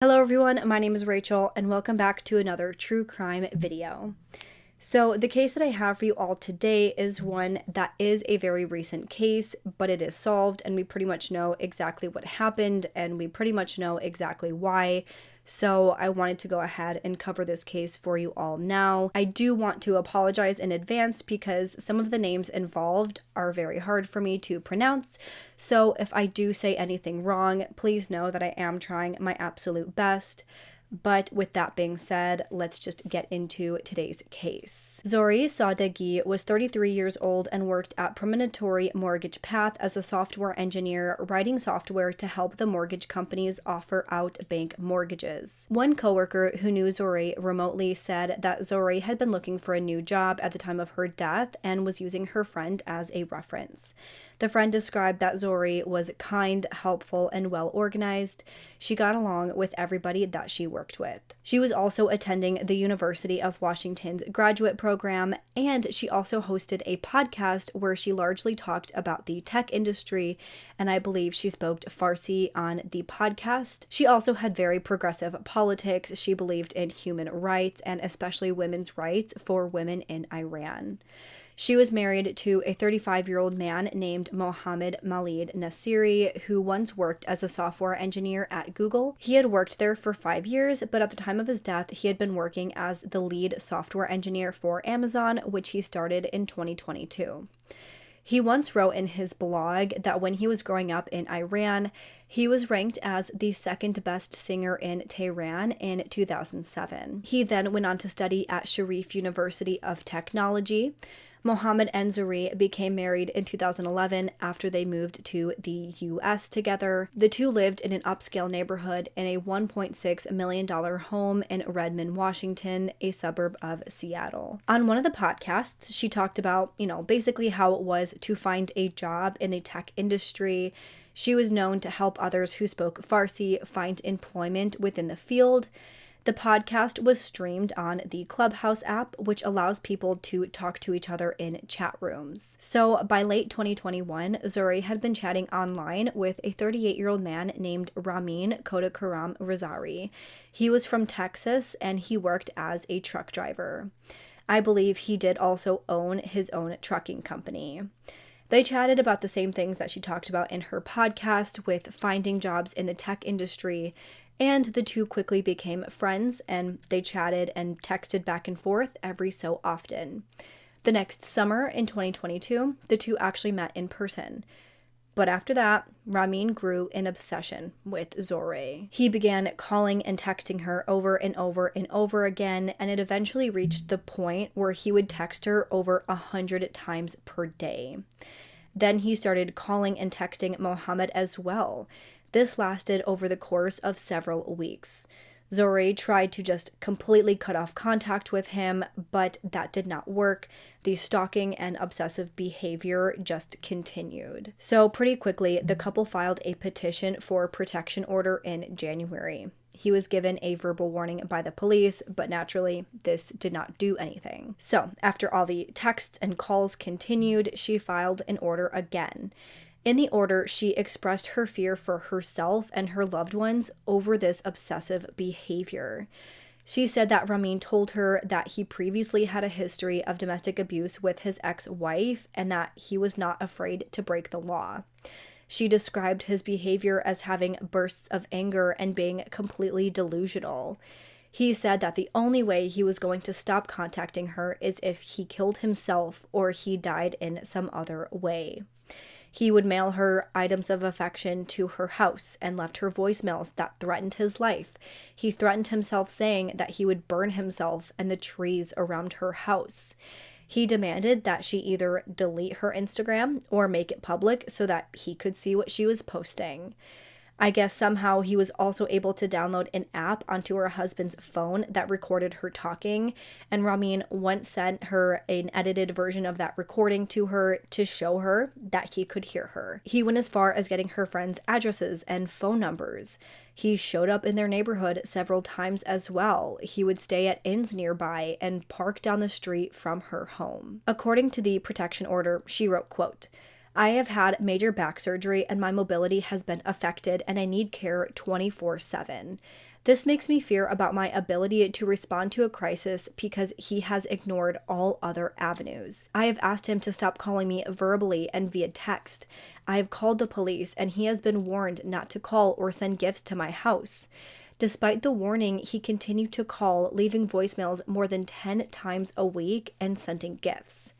Hello everyone, my name is Rachel and welcome back to another true crime video. So the case that I have for you all today is one that is a very recent case, but it is solved and we pretty much know exactly what happened and we pretty much know exactly why. So I wanted to go ahead and cover this case for you all now. I do want to apologize in advance because some of the names involved are very hard for me to pronounce. So if I do say anything wrong, please know that I am trying my absolute best. But with that being said, let's just get into today's case. Zori Sadeghi was 33 years old and worked at Promontory Mortgage Path as a software engineer, writing software to help the mortgage companies offer out bank mortgages. One coworker who knew Zori remotely said that Zori had been looking for a new job at the time of her death and was using her friend as a reference. The friend described that Zori was kind, helpful, and well organized. She got along with everybody that she worked with. She was also attending the University of Washington's graduate program, and she also hosted a podcast where she largely talked about the tech industry, and I believe she spoke Farsi on the podcast. She also had very progressive politics. She believed in human rights, and especially women's rights for women in Iran. She was married to a 35-year-old man named Mohammed Malid Nasiri, who once worked as a software engineer at Google. He had worked there for 5 years, but at the time of his death, he had been working as the lead software engineer for Amazon, which he started in 2022. He once wrote in his blog that when he was growing up in Iran, he was ranked as the second best singer in Tehran in 2007. He then went on to study at Sharif University of Technology. Mohammed and Zori became married in 2011 after they moved to the US together. The two lived in an upscale neighborhood in a $1.6 million home in Redmond, Washington, a suburb of Seattle. On one of the podcasts, she talked about, basically how it was to find a job in the tech industry. She was known to help others who spoke Farsi find employment within the field. The podcast was streamed on the Clubhouse app, which allows people to talk to each other in chat rooms. So by late 2021, Zori had been chatting online with a 38-year-old man named Ramin Kodakaram Razari. He was from Texas and he worked as a truck driver. I believe he did also own his own trucking company. They chatted about the same things that she talked about in her podcast with finding jobs in the tech industry, and the two quickly became friends and they chatted and texted back and forth every so often. The next summer in 2022, the two actually met in person. But after that, Ramin grew an obsession with Zori. He began calling and texting her over and over and over again, and it eventually reached the point where he would text her over 100 times per day. Then he started calling and texting Mohammed as well. This lasted over the course of several weeks. Zori tried to just completely cut off contact with him, but that did not work. The stalking and obsessive behavior just continued. So pretty quickly, the couple filed a petition for a protection order in January. He was given a verbal warning by the police, but naturally, this did not do anything. So after all the texts and calls continued, she filed an order again. In the order, she expressed her fear for herself and her loved ones over this obsessive behavior. She said that Ramin told her that he previously had a history of domestic abuse with his ex-wife and that he was not afraid to break the law. She described his behavior as having bursts of anger and being completely delusional. He said that the only way he was going to stop contacting her is if he killed himself or he died in some other way. He would mail her items of affection to her house and left her voicemails that threatened his life. He threatened himself, saying that he would burn himself and the trees around her house. He demanded that she either delete her Instagram or make it public so that he could see what she was posting. I guess somehow he was also able to download an app onto her husband's phone that recorded her talking, and Ramin once sent her an edited version of that recording to her to show her that he could hear her. He went as far as getting her friends' addresses and phone numbers. He showed up in their neighborhood several times as well. He would stay at inns nearby and park down the street from her home. According to the protection order, she wrote, quote, I have had major back surgery and my mobility has been affected and I need care 24/7. This makes me fear about my ability to respond to a crisis because he has ignored all other avenues. I have asked him to stop calling me verbally and via text. I have called the police and he has been warned not to call or send gifts to my house. Despite the warning, he continued to call, leaving voicemails more than 10 times a week and sending gifts.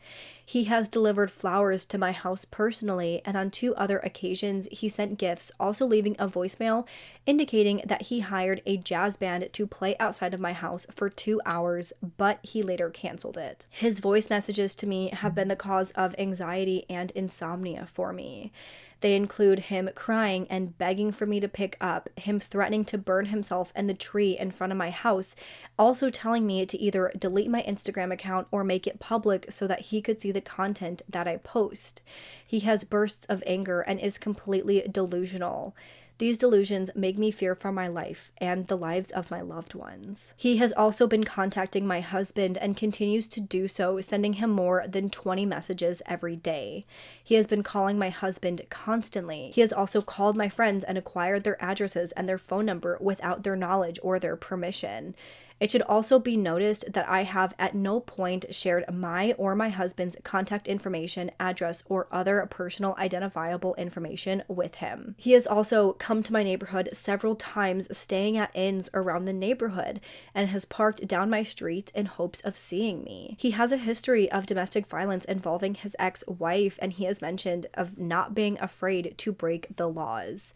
He has delivered flowers to my house personally, and on 2 other occasions, he sent gifts, also leaving a voicemail indicating that he hired a jazz band to play outside of my house for 2 hours, but he later canceled it. His voice messages to me have been the cause of anxiety and insomnia for me. They include him crying and begging for me to pick up, him threatening to burn himself and the tree in front of my house, also telling me to either delete my Instagram account or make it public so that he could see the content that I post. He has bursts of anger and is completely delusional. These delusions make me fear for my life and the lives of my loved ones. He has also been contacting my husband and continues to do so, sending him more than 20 messages every day. He has been calling my husband constantly. He has also called my friends and acquired their addresses and their phone number without their knowledge or their permission. It should also be noticed that I have at no point shared my or my husband's contact information, address, or other personal identifiable information with him. He has also come to my neighborhood several times, staying at inns around the neighborhood, and has parked down my street in hopes of seeing me. He has a history of domestic violence involving his ex-wife, and he has mentioned of not being afraid to break the laws.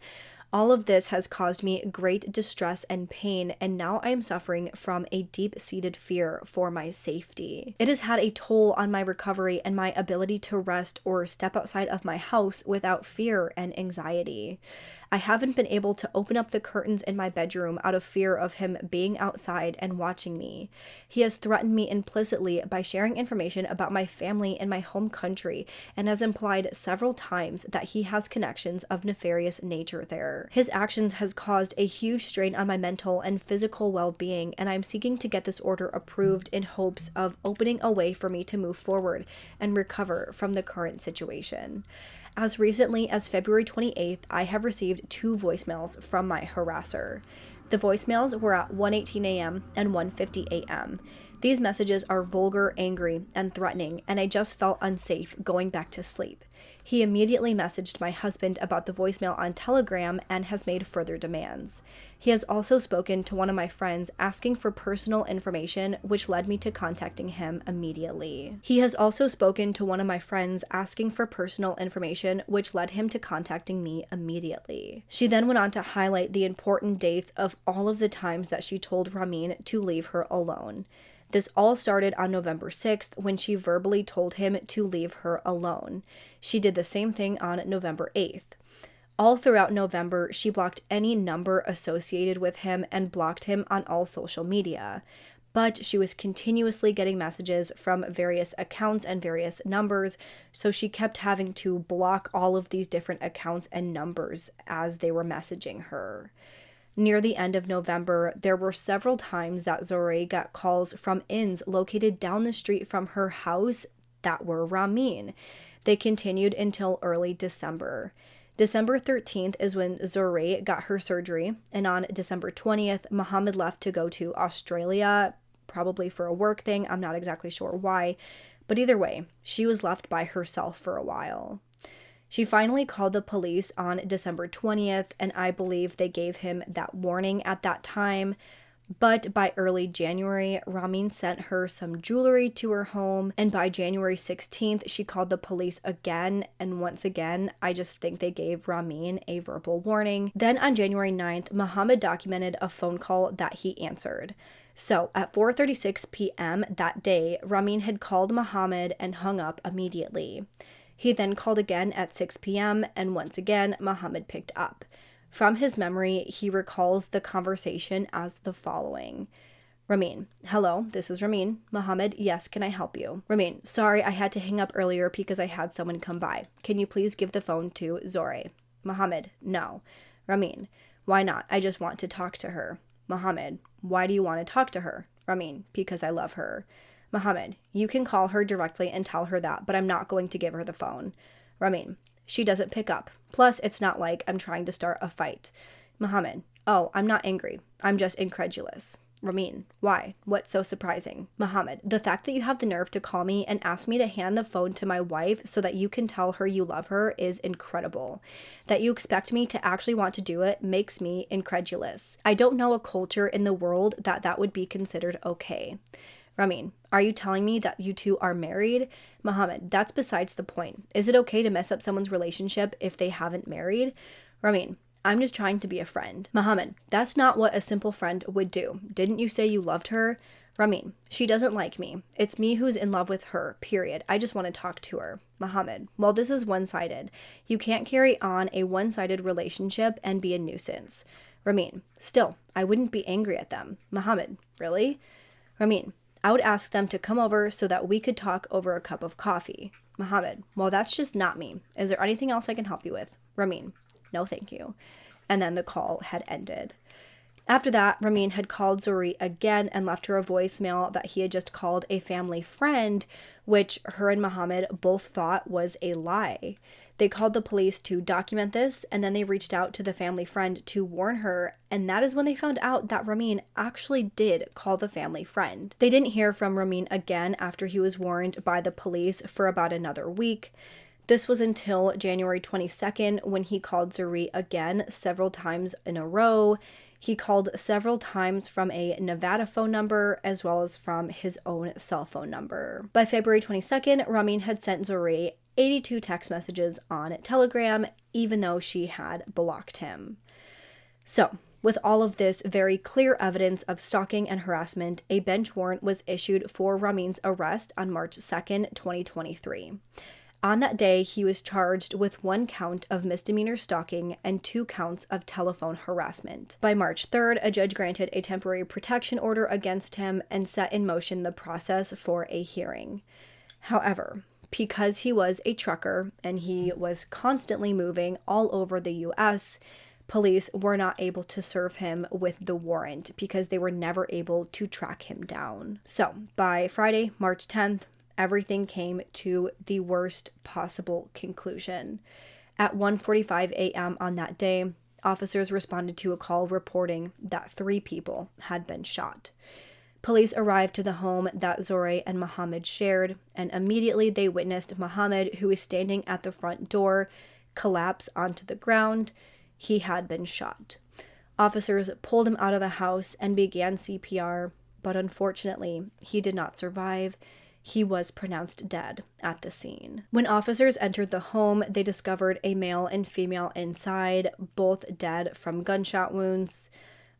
All of this has caused me great distress and pain, and now I am suffering from a deep-seated fear for my safety. It has had a toll on my recovery and my ability to rest or step outside of my house without fear and anxiety. I haven't been able to open up the curtains in my bedroom out of fear of him being outside and watching me. He has threatened me implicitly by sharing information about my family in my home country and has implied several times that he has connections of nefarious nature there. His actions has caused a huge strain on my mental and physical well-being, and I'm seeking to get this order approved in hopes of opening a way for me to move forward and recover from the current situation. As recently as February 28th, I have received 2 voicemails from my harasser. The voicemails were at 1:18 a.m. and 1:50 a.m. These messages are vulgar, angry, and threatening, and I just felt unsafe going back to sleep. He immediately messaged my husband about the voicemail on Telegram and has made further demands. He has also spoken to one of my friends asking for personal information, which led me to contacting him immediately. He has also spoken to one of my friends asking for personal information, which led him to contacting me immediately. She then went on to highlight the important dates of all of the times that she told Ramin to leave her alone. This all started on November 6th when she verbally told him to leave her alone. She did the same thing on November 8th. All throughout November, she blocked any number associated with him and blocked him on all social media. But she was continuously getting messages from various accounts and various numbers, so she kept having to block all of these different accounts and numbers as they were messaging her. Near the end of November, there were several times that Zoré got calls from inns located down the street from her house that were Ramin. They continued until early December. December 13th is when Zoré got her surgery, and on December 20th, Mohammed left to go to Australia, probably for a work thing. I'm not exactly sure why, but either way, she was left by herself for a while. She finally called the police on December 20th, and I believe they gave him that warning at that time. But by early January, Ramin sent her some jewelry to her home, and by January 16th, she called the police again, and once again, I just think they gave Ramin a verbal warning. Then on January 9th, Mohammed documented a phone call that he answered. So at 4:36 p.m. that day, Ramin had called Mohammed and hung up immediately. He then called again at 6 p.m., and once again, Mohammed picked up. From his memory, he recalls the conversation as the following. Ramin: hello, this is Ramin. Mohammed: yes, can I help you? Ramin: sorry, I had to hang up earlier because I had someone come by. Can you please give the phone to Zoré? Mohammed: no. Ramin: why not? I just want to talk to her. Mohammed: why do you want to talk to her? Ramin: because I love her. Mohammed: you can call her directly and tell her that, but I'm not going to give her the phone. Ramin: she doesn't pick up. Plus, it's not like I'm trying to start a fight. Mohammed: Oh, I'm not angry. I'm just incredulous. Ramin, why? What's so surprising? Mohammed, the fact that you have the nerve to call me and ask me to hand the phone to my wife so that you can tell her you love her is incredible. That you expect me to actually want to do it makes me incredulous. I don't know a culture in the world that would be considered okay. Ramin, are you telling me that you two are married? Mohammed, that's besides the point. Is it okay to mess up someone's relationship if they haven't married? Ramin, I'm just trying to be a friend. Mohammed, that's not what a simple friend would do. Didn't you say you loved her? Ramin, she doesn't like me. It's me who's in love with her, period. I just want to talk to her. Mohammed, well, this is one-sided. You can't carry on a one-sided relationship and be a nuisance. Ramin, still, I wouldn't be angry at them. Mohammed, really? Ramin, I would ask them to come over so that we could talk over a cup of coffee. Mohammed, well, that's just not me. Is there anything else I can help you with? Ramin, no thank you. And then the call had ended. After that, Ramin had called Zuri again and left her a voicemail that he had just called a family friend, which her and Mohammed both thought was a lie. They called the police to document this, and then they reached out to the family friend to warn her, and that is when they found out that Ramin actually did call the family friend. They didn't hear from Ramin again after he was warned by the police for about another week. This was until January 22nd when he called Zuri again several times in a row. He called several times from a Nevada phone number as well as from his own cell phone number. By February 22nd, Ramin had sent Zuri 82 text messages on Telegram, even though she had blocked him. So, with all of this very clear evidence of stalking and harassment, a bench warrant was issued for Ramin's arrest on March 2nd, 2023. On that day, he was charged with 1 count of misdemeanor stalking and 2 counts of telephone harassment. By March 3rd, a judge granted a temporary protection order against him and set in motion the process for a hearing. However, because he was a trucker and he was constantly moving all over the U.S., police were not able to serve him with the warrant because they were never able to track him down. So, by Friday, March 10th, everything came to the worst possible conclusion. At 1:45 a.m. on that day, officers responded to a call reporting that 3 people had been shot. Police arrived to the home that Zuri and Mohammed shared, and immediately they witnessed Mohammed, who was standing at the front door, collapse onto the ground. He had been shot. Officers pulled him out of the house and began CPR, but unfortunately, he did not survive. He was pronounced dead at the scene. When officers entered the home, they discovered a male and female inside, both dead from gunshot wounds.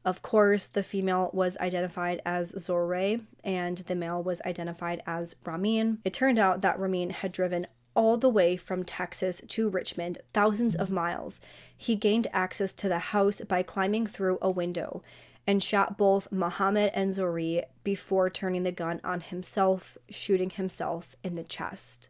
Of course, the female was identified as Zuri, and the male was identified as Ramin. It turned out that Ramin had driven all the way from Texas to Richmond, thousands of miles. He gained access to the house by climbing through a window and shot both Mohammed and Zuri before turning the gun on himself, shooting himself in the chest.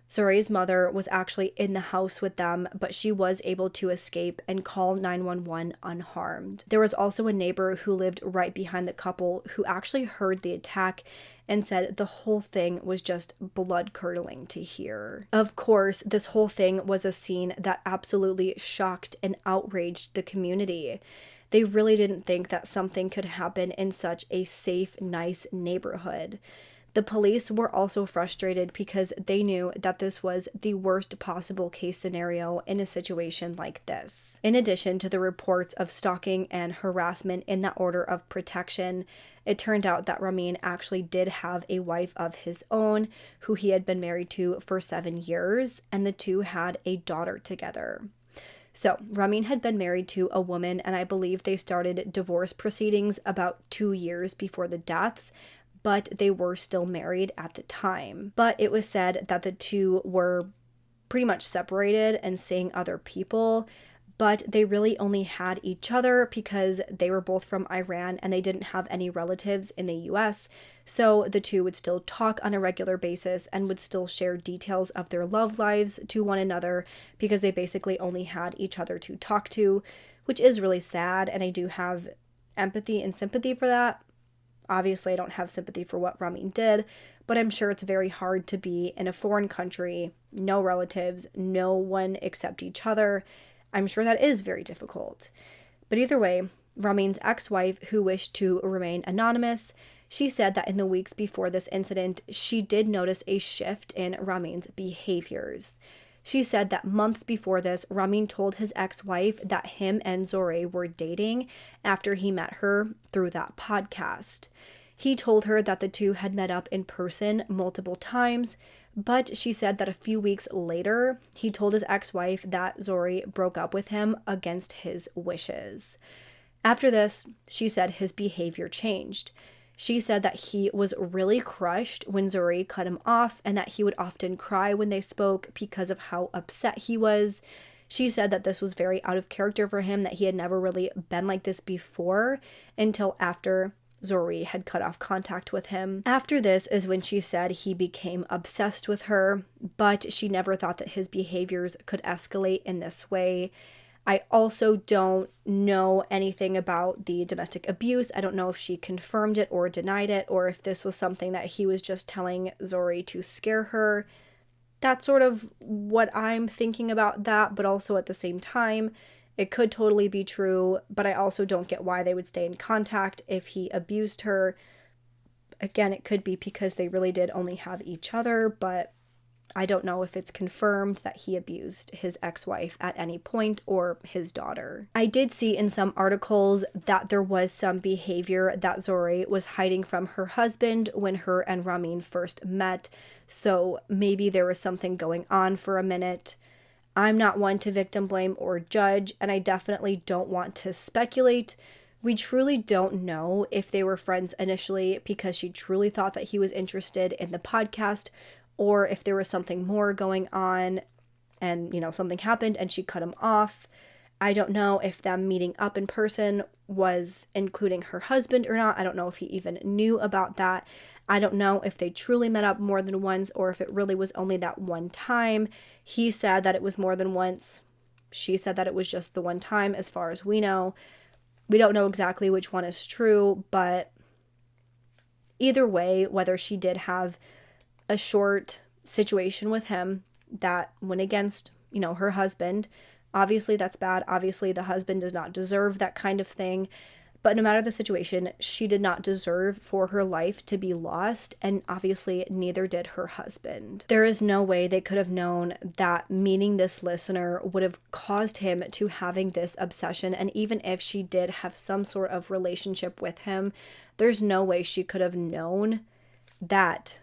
Zuri's mother was actually in the house with them, but she was able to escape and call 911 unharmed. There was also a neighbor who lived right behind the couple who actually heard the attack and said the whole thing was just blood-curdling to hear. Of course, this whole thing was a scene that absolutely shocked and outraged the community. They really didn't think that something could happen in such a safe, nice neighborhood. The police were also frustrated because they knew that this was the worst possible case scenario in a situation like this. In addition to the reports of stalking and harassment in that order of protection, it turned out that Ramin actually did have a wife of his own who he had been married to for 7 years, and the two had a daughter together. So, Ramin had been married to a woman, and I believe they started divorce proceedings about 2 years before the deaths, but they were still married at the time. But it was said that the two were pretty much separated and seeing other people, but they really only had each other because they were both from Iran and they didn't have any relatives in the US, so the two would still talk on a regular basis and would still share details of their love lives to one another because they basically only had each other to talk to, which is really sad, and I do have empathy and sympathy for that. Obviously, I don't have sympathy for what Ramin did, but I'm sure it's very hard to be in a foreign country, no relatives, no one except each other. I'm sure that is very difficult. But either way, Ramin's ex-wife, who wished to remain anonymous, she said that in the weeks before this incident, she did notice a shift in Ramin's behaviors. She said that months before this, Ramin told his ex-wife that him and Zore were dating after he met her through that podcast. He told her that the two had met up in person multiple times, but she said that a few weeks later, he told his ex-wife that Zore broke up with him against his wishes. After this, she said his behavior changed. She said that he was really crushed when Zuri cut him off and that he would often cry when they spoke because of how upset he was. She said that this was very out of character for him, that he had never really been like this before until after Zuri had cut off contact with him. After this is when she said he became obsessed with her, but she never thought that his behaviors could escalate in this way. I also don't know anything about the domestic abuse. I don't know if she confirmed it or denied it, or if this was something that he was just telling Zori to scare her. That's sort of what I'm thinking about that, but also at the same time, it could totally be true, but I also don't get why they would stay in contact if he abused her. Again, it could be because they really did only have each other, but I don't know if it's confirmed that he abused his ex-wife at any point or his daughter. I did see in some articles that there was some behavior that Zori was hiding from her husband when her and Ramin first met, so maybe there was something going on for a minute. I'm not one to victim blame or judge, and I definitely don't want to speculate. We truly don't know if they were friends initially because she truly thought that he was interested in the podcast, or if there was something more going on and, something happened and she cut him off. I don't know if them meeting up in person was including her husband or not. I don't know if he even knew about that. I don't know if they truly met up more than once or if it really was only that one time. He said that it was more than once. She said that it was just the one time, as far as we know. We don't know exactly which one is true, but either way, whether she did have a short situation with him that went against, her husband. Obviously, that's bad. Obviously, the husband does not deserve that kind of thing. But no matter the situation, she did not deserve for her life to be lost, and obviously neither did her husband. There is no way they could have known that meeting this listener would have caused him to having this obsession, and even if she did have some sort of relationship with him, there's no way she could have known that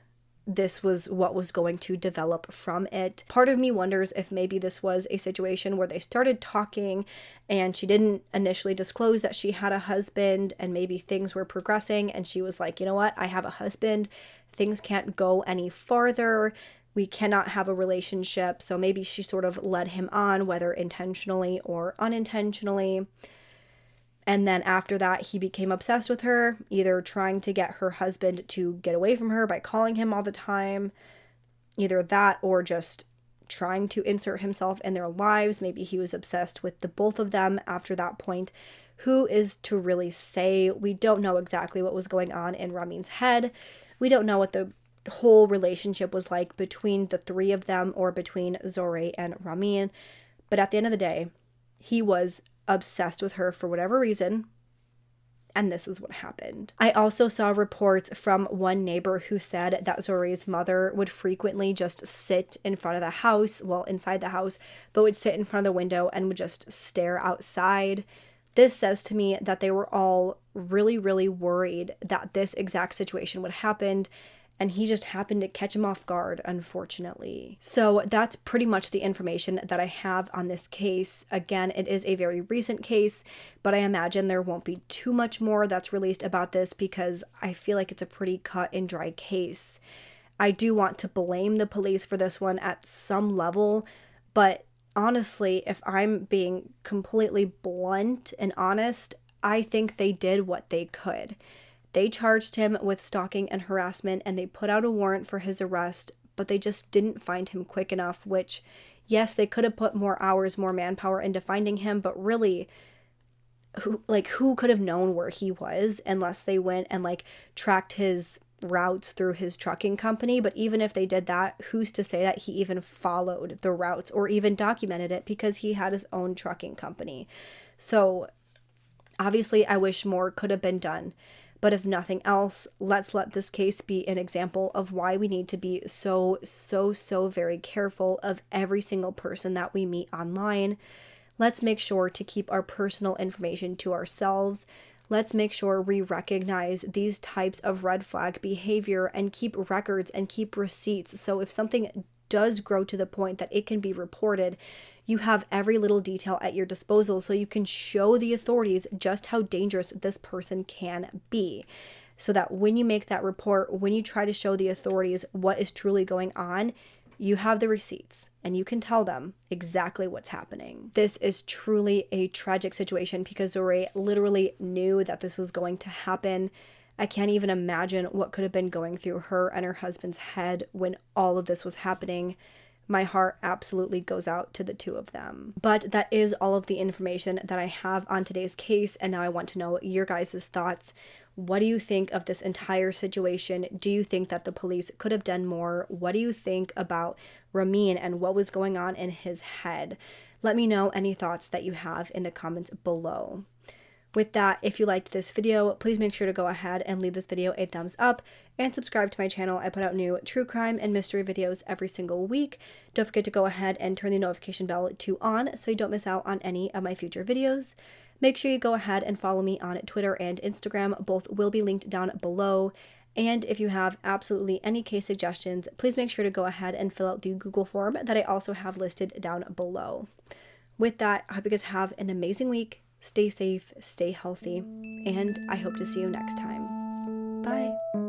this was what was going to develop from it. Part of me wonders if maybe this was a situation where they started talking and she didn't initially disclose that she had a husband, and maybe things were progressing and she was like, you know what, I have a husband. Things can't go any farther. We cannot have a relationship. So maybe she sort of led him on, whether intentionally or unintentionally. And then after that, he became obsessed with her, either trying to get her husband to get away from her by calling him all the time, either that or just trying to insert himself in their lives. Maybe he was obsessed with the both of them after that point. Who is to really say? We don't know exactly what was going on in Ramin's head. We don't know what the whole relationship was like between the three of them or between Zore and Ramin. But at the end of the day, he was obsessed with her for whatever reason, and this is what happened. I also saw reports from one neighbor who said that Zore's mother would frequently just sit in front of the house, inside the house, but would sit in front of the window and would just stare outside. This says to me that they were all really, really worried that this exact situation would happen, and he just happened to catch him off guard, unfortunately. So that's pretty much the information that I have on this case. Again, it is a very recent case, but I imagine there won't be too much more that's released about this because I feel like it's a pretty cut and dry case. I do want to blame the police for this one at some level, but honestly, if I'm being completely blunt and honest, I think they did what they could. They charged him with stalking and harassment, and they put out a warrant for his arrest, but they just didn't find him quick enough, which, yes, they could have put more hours, more manpower into finding him, but really, who could have known where he was unless they went and, tracked his routes through his trucking company? But even if they did that, who's to say that he even followed the routes or even documented it because he had his own trucking company? So Obviously, I wish more could have been done, but if nothing else, let's let this case be an example of why we need to be so very careful of every single person that we meet online. Let's make sure to keep our personal information to ourselves. Let's make sure we recognize these types of red flag behavior and keep records and keep receipts. So if something does grow to the point that it can be reported, you have every little detail at your disposal so you can show the authorities just how dangerous this person can be. So that when you make that report, when you try to show the authorities what is truly going on, you have the receipts and you can tell them exactly what's happening. This is truly a tragic situation because Zore literally knew that this was going to happen. I can't even imagine what could have been going through her and her husband's head when all of this was happening. My heart absolutely goes out to the two of them. But that is all of the information that I have on today's case, and now I want to know your guys' thoughts. What do you think of this entire situation? Do you think that the police could have done more? What do you think about Ramin and what was going on in his head? Let me know any thoughts that you have in the comments below. With that, if you liked this video, please make sure to go ahead and leave this video a thumbs up and subscribe to my channel. I put out new true crime and mystery videos every single week. Don't forget to go ahead and turn the notification bell to on so you don't miss out on any of my future videos. Make sure you go ahead and follow me on Twitter and Instagram. Both will be linked down below. And if you have absolutely any case suggestions, please make sure to go ahead and fill out the Google form that I also have listed down below. With that, I hope you guys have an amazing week. Stay safe, stay healthy, and I hope to see you next time. Bye.